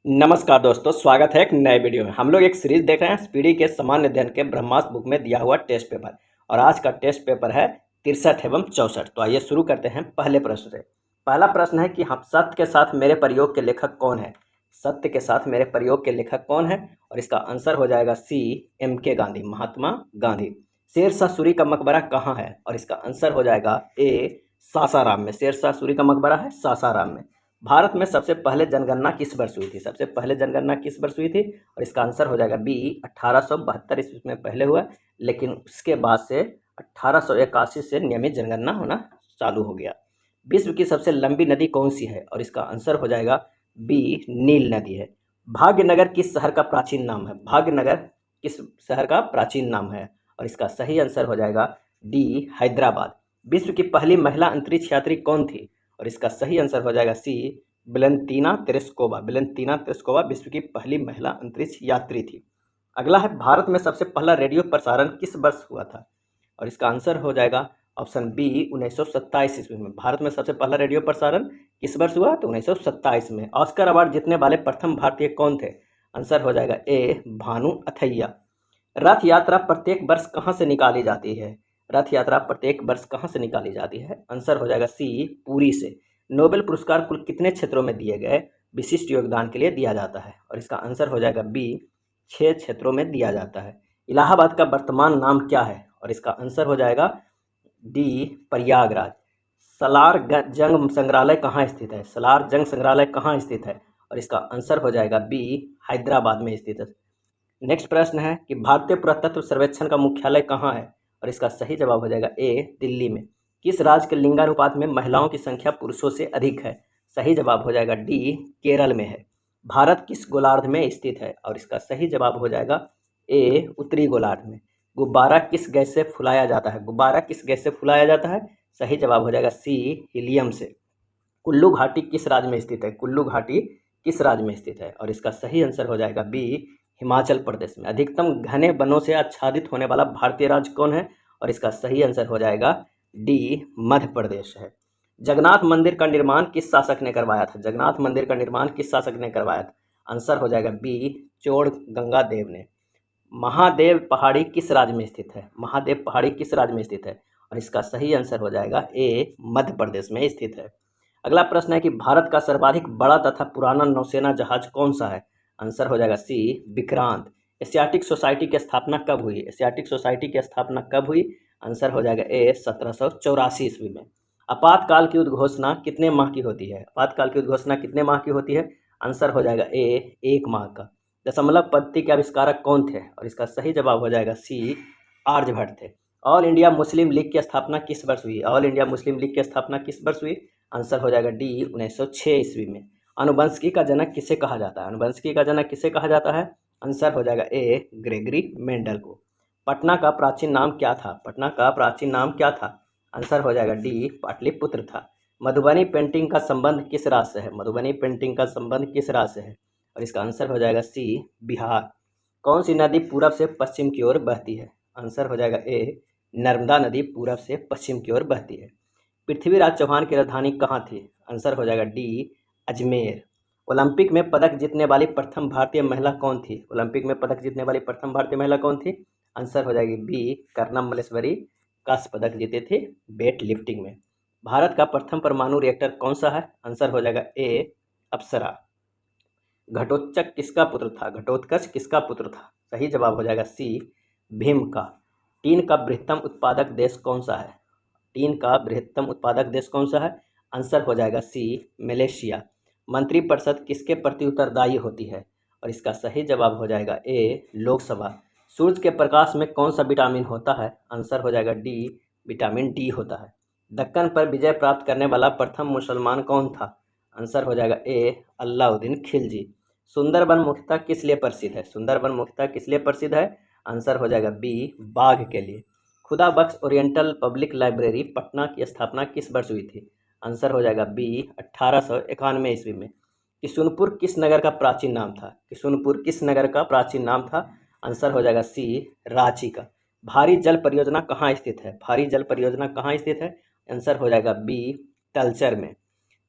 नमस्कार दोस्तों, स्वागत है एक नए वीडियो में। हम लोग एक सीरीज देख रहे हैं स्पीडी के सामान्य अध्ययन के ब्रह्मास्त्र बुक में दिया हुआ टेस्ट पेपर। और आज का टेस्ट पेपर है 63 एवं 64। तो आइए शुरू करते हैं पहले प्रश्न से। पहला प्रश्न है कि हम सत्य के साथ मेरे प्रयोग के लेखक कौन है। सत्य के साथ मेरे प्रयोग के लेखक कौन है, और इसका आंसर हो जाएगा सी, MK गांधी, महात्मा गांधी। शेरशाह सूरी का मकबरा कहाँ है, और इसका आंसर हो जाएगा ए, सासाराम में। शेरशाह सूरी का मकबरा है सासाराम में। भारत में सबसे पहले जनगणना किस वर्ष हुई थी। सबसे पहले जनगणना किस वर्ष हुई थी, और इसका आंसर हो जाएगा बी, 1872 ईस्वी में पहले हुआ, लेकिन उसके बाद से 1881 से नियमित जनगणना होना चालू हो गया। विश्व की सबसे लंबी नदी कौन सी है, और इसका आंसर हो जाएगा बी, नील नदी है। भाग्यनगर किस शहर का प्राचीन नाम है। भाग्यनगर किस शहर का प्राचीन नाम है, और इसका सही आंसर हो जाएगा डी, हैदराबाद। विश्व की पहली महिला अंतरिक्ष यात्री कौन थी, और इसका सही आंसर हो जाएगा सी, वैलेंटीना तेरेस्कोवा। वैलेंटीना तेरेस्कोवा विश्व की पहली महिला अंतरिक्ष यात्री थी। अगला है, भारत में सबसे पहला रेडियो प्रसारण किस वर्ष हुआ था, और इसका आंसर हो जाएगा ऑप्शन बी, 1927 ईस्वी में। भारत में सबसे पहला रेडियो प्रसारण किस वर्ष हुआ, तो 1927 में। ऑस्कर अवार्ड जीतने वाले प्रथम भारतीय कौन थे, आंसर हो जाएगा ए, भानु अथैया। रथ यात्रा प्रत्येक वर्ष कहाँ से निकाली जाती है। रथ यात्रा प्रत्येक वर्ष कहाँ से निकाली जाती है, आंसर हो जाएगा सी, पुरी से। नोबेल पुरस्कार कुल कितने क्षेत्रों में दिए गए विशिष्ट योगदान के लिए दिया जाता है, और इसका आंसर हो जाएगा बी, 6 क्षेत्रों में दिया जाता है। इलाहाबाद का वर्तमान नाम क्या है, और इसका आंसर हो जाएगा डी, प्रयागराज। सलार जंग संग्रहालय कहाँ स्थित है। सलार जंग संग्रहालय कहाँ स्थित है, और इसका आंसर हो जाएगा बी, हैदराबाद में स्थित है। नेक्स्ट प्रश्न है कि भारतीय पुरातत्व सर्वेक्षण का मुख्यालय कहाँ है, और इसका सही जवाब हो जाएगा ए, दिल्ली में। किस राज्य के लिंगानुपात में महिलाओं की संख्या पुरुषों से अधिक है, सही जवाब हो जाएगा डी, केरल में है। भारत किस गोलार्ध में स्थित है, और इसका सही जवाब हो जाएगा ए, उत्तरी गोलार्ध में। गुब्बारा किस गैस से फुलाया जाता है। गुब्बारा किस गैस से फुलाया जाता है, सही जवाब हो जाएगा सी, हीलियम से। कुल्लू घाटी किस राज्य में स्थित है। कुल्लू घाटी किस राज्य में स्थित है, और इसका सही आंसर हो जाएगा बी, हिमाचल प्रदेश में। अधिकतम घने वनों से आच्छादित होने वाला भारतीय राज्य कौन है, और इसका सही आंसर हो जाएगा डी, मध्य प्रदेश है। जगन्नाथ मंदिर का निर्माण किस शासक ने करवाया था। जगन्नाथ मंदिर का निर्माण किस शासक ने करवाया था, आंसर हो जाएगा बी, चोड़ गंगा देव ने। महादेव पहाड़ी किस राज्य में स्थित है। महादेव पहाड़ी किस राज्य में स्थित है, और इसका सही आंसर हो जाएगा ए, मध्य प्रदेश में स्थित है। अगला प्रश्न है कि भारत का सर्वाधिक बड़ा तथा पुराना नौसेना जहाज कौन सा है, आंसर हो जाएगा सी, विक्रांत। एशियाटिक सोसाइटी की स्थापना कब हुई। एशियाटिक सोसाइटी की स्थापना कब हुई, आंसर हो जाएगा ए, 1784 ईस्वी में। आपातकाल की उद्घोषणा कितने माह की होती है। आपातकाल की उद्घोषणा कितने माह की होती है, आंसर हो जाएगा ए, 1 माह का। दशमलव पद्धति के आविष्कारक कौन थे, और इसका सही जवाब हो जाएगा सी, आर्यभट्ट थे। ऑल इंडिया मुस्लिम लीग की स्थापना किस वर्ष हुई। ऑल इंडिया मुस्लिम लीग की स्थापना किस वर्ष हुई, आंसर हो जाएगा डी, 1906 ईस्वी में। अनुवंशिकी का जनक किसे कहा जाता है। अनुवंशिकी का जनक किसे कहा जाता है, आंसर हो जाएगा ए, ग्रेगरी मेंडल को। पटना का प्राचीन नाम क्या था। पटना का प्राचीन नाम क्या था, आंसर हो जाएगा डी, पाटलिपुत्र था। मधुबनी पेंटिंग का संबंध किस राज्य से है। मधुबनी पेंटिंग का संबंध किस राज्य से है, और इसका आंसर हो जाएगा सी, बिहार। कौन सी नदी पूरब से पश्चिम की ओर बहती है, आंसर हो जाएगा ए, नर्मदा नदी पूरब से पश्चिम की ओर बहती है। पृथ्वीराज चौहान की राजधानी कहाँ थी, आंसर हो जाएगा डी, अजमेर। ओलंपिक में पदक जीतने वाली प्रथम भारतीय महिला कौन थी। ओलंपिक में पदक जीतने वाली प्रथम भारतीय महिला कौन थी, आंसर हो जाएगी बी, कर्णम मल्लेश्वरी कांस्य पदक जीते थे वेट लिफ्टिंग में। भारत का प्रथम परमाणु रिएक्टर कौन सा है, आंसर हो जाएगा ए, अप्सरा। घटोत्कच किसका पुत्र था। घटोत्कच किसका पुत्र था, सही जवाब हो जाएगा सी, भीम का। टीन का बृहत्तम उत्पादक देश कौन सा है। टीन का बृहत्तम उत्पादक देश कौन सा है, आंसर हो जाएगा सी, मलेशिया। मंत्रिपरिषद किसके प्रति उत्तरदायी होती है, और इसका सही जवाब हो जाएगा ए, लोकसभा। सूरज के प्रकाश में कौन सा विटामिन होता है, आंसर हो जाएगा डी, विटामिन डी होता है। दक्कन पर विजय प्राप्त करने वाला प्रथम मुसलमान कौन था, आंसर हो जाएगा ए, अलाउद्दीन खिलजी। सुंदरबन मुख्यतः किस लिए प्रसिद्ध है। सुंदरबन मुख्यतः किस लिए प्रसिद्ध है, आंसर हो जाएगा बी, बाघ के लिए। खुदा बख्श ओरिएंटल पब्लिक लाइब्रेरी पटना की स्थापना किस वर्ष हुई थी, आंसर हो जाएगा बी, 1891 ईस्वी में। किशुनपुर किस नगर का प्राचीन नाम था। किशुनपुर किस नगर का प्राचीन नाम था, आंसर हो जाएगा सी, रांची का। भारी जल परियोजना कहाँ स्थित है। भारी जल परियोजना कहाँ स्थित है, आंसर हो जाएगा बी, तलचर में।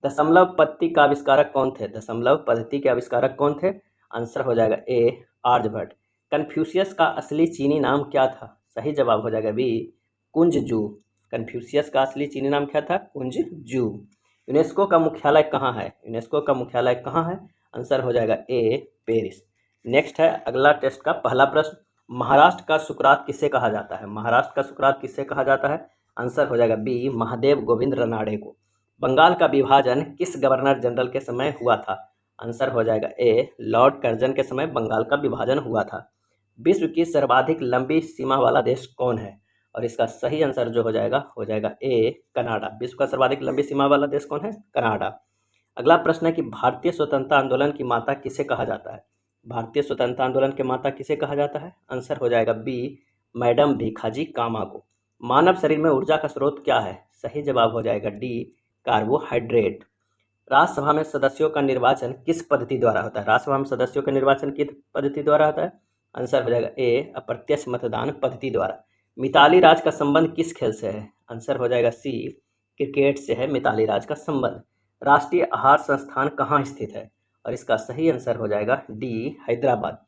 दशमलव पद्धति का आविष्कारक कौन थे? दशमलव पद्धति के आविष्कारक कौन थे? आंसर हो जाएगा ए आर्यभट्ट। कन्फ्यूशियस का असली चीनी नाम क्या था? सही जवाब हो जाएगा बी कुंजजू। कन्फ्यूशियस का असली चीनी नाम क्या था? कुंजजू। यूनेस्को का मुख्यालय कहाँ है? यूनेस्को का मुख्यालय कहाँ है? आंसर हो जाएगा ए पेरिस। नेक्स्ट है अगला टेस्ट का पहला प्रश्न, महाराष्ट्र का सुकरात किसे कहा जाता है? महाराष्ट्र का सुकरात किसे कहा जाता है? आंसर हो जाएगा बी महादेव गोविंद रनाड़े को। बंगाल का विभाजन किस गवर्नर जनरल के समय हुआ था? आंसर हो जाएगा ए लॉर्ड कर्जन के समय बंगाल का विभाजन हुआ था। विश्व की सर्वाधिक लंबी सीमा वाला देश कौन है? और इसका सही आंसर जो हो जाएगा ए कनाडा। विश्व का सर्वाधिक लंबी सीमा वाला देश कौन है? कनाडा। अगला प्रश्न है कि भारतीय स्वतंत्रता आंदोलन की माता किसे कहा जाता है? भारतीय स्वतंत्रता आंदोलन के माता किसे कहा जाता है? आंसर हो जाएगा बी मैडम भीखाजी कामा को। मानव शरीर में ऊर्जा का स्रोत क्या है? सही जवाब हो जाएगा डी कार्बोहाइड्रेट। राज्यसभा में सदस्यों का निर्वाचन किस पद्धति द्वारा होता है? राज्यसभा में सदस्यों का निर्वाचन किस पद्धति द्वारा होता है? आंसर हो जाएगा ए अप्रत्यक्ष मतदान पद्धति द्वारा। मिताली राज का संबंध किस खेल से है? आंसर हो जाएगा सी क्रिकेट से है मिताली राज का संबंध। राष्ट्रीय आहार संस्थान कहाँ स्थित है? और इसका सही आंसर हो जाएगा डी हैदराबाद।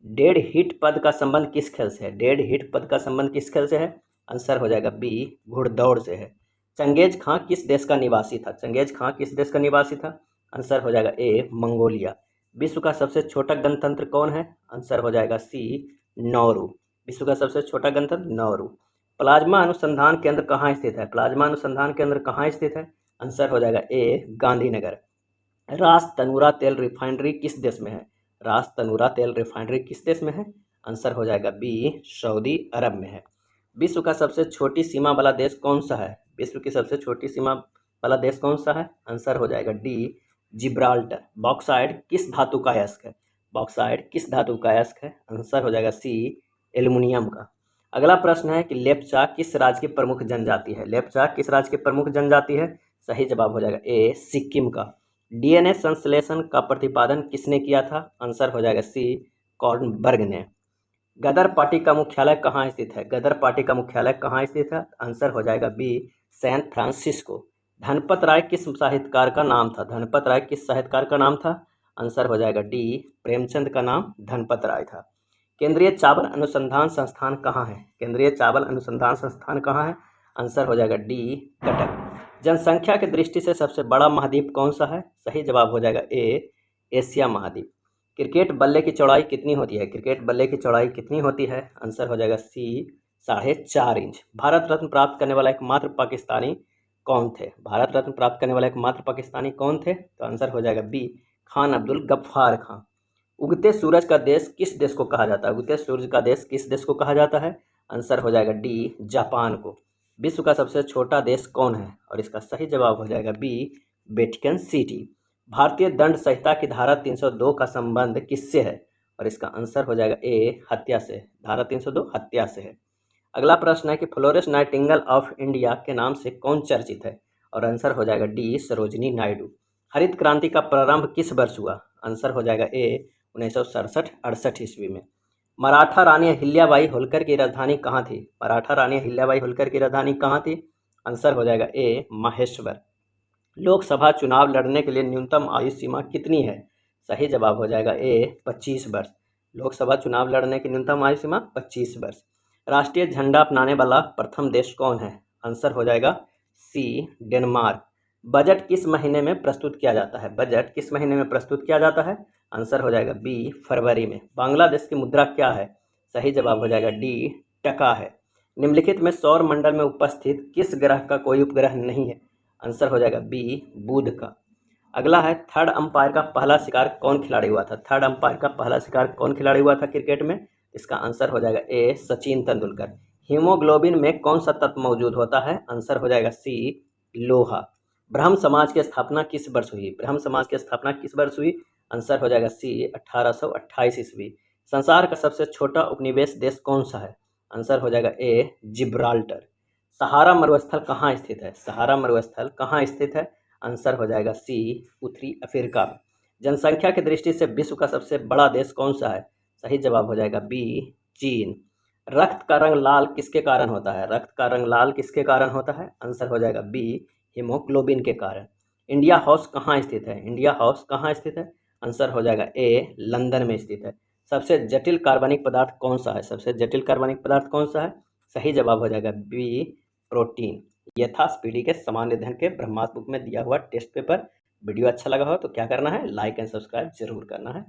डेड हिट पद का संबंध किस खेल से है? डेड हिट पद का संबंध किस खेल से है? आंसर हो जाएगा बी घुड़दौड़ से है। चंगेज खां किस देश का निवासी था? चंगेज खां किस देश का निवासी था? आंसर हो जाएगा ए मंगोलिया। विश्व का सबसे छोटा गणतंत्र कौन है? आंसर हो जाएगा सी नौरू। विश्व का सबसे छोटा गणतंत्र नौरू। प्लाज्मा अनुसंधान केंद्र कहाँ स्थित है? प्लाज्मा अनुसंधान केंद्र कहाँ स्थित है? आंसर हो जाएगा ए गांधीनगर। रास तनूरा तेल रिफाइनरी किस देश में है? रास तनूरा तेल रिफाइनरी किस देश में है? आंसर हो जाएगा बी सऊदी अरब में है। विश्व का सबसे छोटी सीमा वाला देश कौन सा है? विश्व की सबसे छोटी सीमा वाला देश कौन सा है? आंसर हो जाएगा डी जिब्राल्टर। बॉक्साइड किस धातु का अयस्क है? बॉक्साइड किस धातु का अयस्क है? आंसर हो जाएगा सी एल्युमिनियम का। अगला प्रश्न है कि लेप्चा किस राज्य की प्रमुख जनजाति है? लेप्चा किस राज्य की प्रमुख जनजाति है? सही जवाब हो जाएगा ए सिक्किम का। डीएनए संश्लेषण का प्रतिपादन किसने किया था? आंसर हो जाएगा सी कॉर्नबर्ग ने। गदर पार्टी का मुख्यालय कहाँ स्थित है? गदर पार्टी का मुख्यालय कहाँ स्थित है? आंसर हो जाएगा बी सैन फ्रांसिस्को। धनपत राय किस साहित्यकार का नाम था? धनपत राय किस साहित्यकार का नाम था? आंसर हो जाएगा डी प्रेमचंद का नाम धनपत राय था। केंद्रीय चावल अनुसंधान संस्थान कहाँ है? केंद्रीय चावल अनुसंधान संस्थान कहाँ है? आंसर हो जाएगा डी कटक। जनसंख्या की दृष्टि से सबसे बड़ा महाद्वीप कौन सा है? सही जवाब हो जाएगा ए एशिया महाद्वीप। क्रिकेट बल्ले की चौड़ाई कितनी होती है? क्रिकेट बल्ले की चौड़ाई कितनी होती है? आंसर हो जाएगा सी 4.5 इंच। भारत रत्न प्राप्त करने वाला एकमात्र पाकिस्तानी कौन थे? भारत रत्न प्राप्त करने वाला एकमात्र पाकिस्तानी कौन थे? तो आंसर हो जाएगा बी खान अब्दुल गफ्फार खां। उगते सूरज का देश किस देश को कहा जाता है? उगते सूरज का देश किस देश को कहा जाता है? आंसर हो जाएगा डी जापान को। विश्व का सबसे छोटा देश कौन है? और इसका सही जवाब हो जाएगा बी वेटिकन सिटी। भारतीय दंड संहिता की धारा 302 का संबंध किससे है? और इसका आंसर हो जाएगा ए हत्या से। धारा 302 हत्या से है। अगला प्रश्न है कि फ्लोरेंस नाइटिंगेल ऑफ इंडिया के नाम से कौन चर्चित है? और आंसर हो जाएगा डी सरोजिनी नायडू। हरित क्रांति का प्रारंभ किस वर्ष हुआ? आंसर हो जाएगा ए 1967-68 ईस्वी में। मराठा रानी अहिल्याबाई होलकर की राजधानी कहाँ थी? मराठा रानी अहिल्याबाई होलकर की राजधानी कहाँ थी? आंसर हो जाएगा ए माहेश्वर। लोकसभा चुनाव लड़ने के लिए न्यूनतम आयु सीमा कितनी है? सही जवाब हो जाएगा ए 25 वर्ष। लोकसभा चुनाव लड़ने की न्यूनतम आयु सीमा 25 वर्ष। राष्ट्रीय झंडा अपनाने वाला प्रथम देश कौन है? आंसर हो जाएगा सी डेनमार्क। बजट किस महीने में प्रस्तुत किया जाता है? बजट किस महीने में प्रस्तुत किया जाता है? आंसर हो जाएगा बी फरवरी में। बांग्लादेश की मुद्रा क्या है? सही जवाब हो जाएगा डी टका है। निम्नलिखित में सौर मंडल में उपस्थित किस ग्रह का कोई उपग्रह नहीं है? आंसर हो जाएगा बी बुध का। अगला है थर्ड अंपायर का पहला शिकार कौन खिलाड़ी हुआ था? थर्ड अंपायर का पहला शिकार कौन खिलाड़ी हुआ था क्रिकेट में? इसका आंसर हो जाएगा ए सचिन तेंदुलकर। हीमोग्लोबिन में कौन सा तत्व मौजूद होता है? आंसर हो जाएगा सी लोहा। ब्रह्म समाज की स्थापना किस वर्ष हुई? ब्रह्म समाज की स्थापना किस वर्ष हुई? आंसर हो जाएगा सी 1828 ईस्वी। संसार का सबसे छोटा उपनिवेश देश कौन सा है? आंसर हो जाएगा ए जिब्राल्टर। सहारा मरुस्थल कहाँ स्थित है? सहारा मरुस्थल कहाँ स्थित है? आंसर हो जाएगा सी उत्तरी अफ्रीका में। जनसंख्या की दृष्टि से विश्व का सबसे बड़ा देश कौन सा है? सही जवाब हो जाएगा बी चीन। रक्त का रंग लाल किसके कारण होता है? रक्त का रंग लाल किसके कारण होता है? आंसर हो जाएगा बी हीमोग्लोबिन के कारण। इंडिया हाउस कहाँ स्थित है? इंडिया हाउस कहाँ स्थित है? आंसर हो जाएगा ए, लंदन में स्थित है। सबसे जटिल कार्बनिक पदार्थ कौन सा है? सबसे जटिल कार्बनिक पदार्थ कौन सा है? सही जवाब हो जाएगा बी, प्रोटीन। यह था स्पीडी के सामान्य अध्ययन के ब्रह्मास्त्र बुक में दिया हुआ टेस्ट पेपर। वीडियो अच्छा लगा हो तो क्या करना है? लाइक एंड सब्सक्राइब जरूर करना है।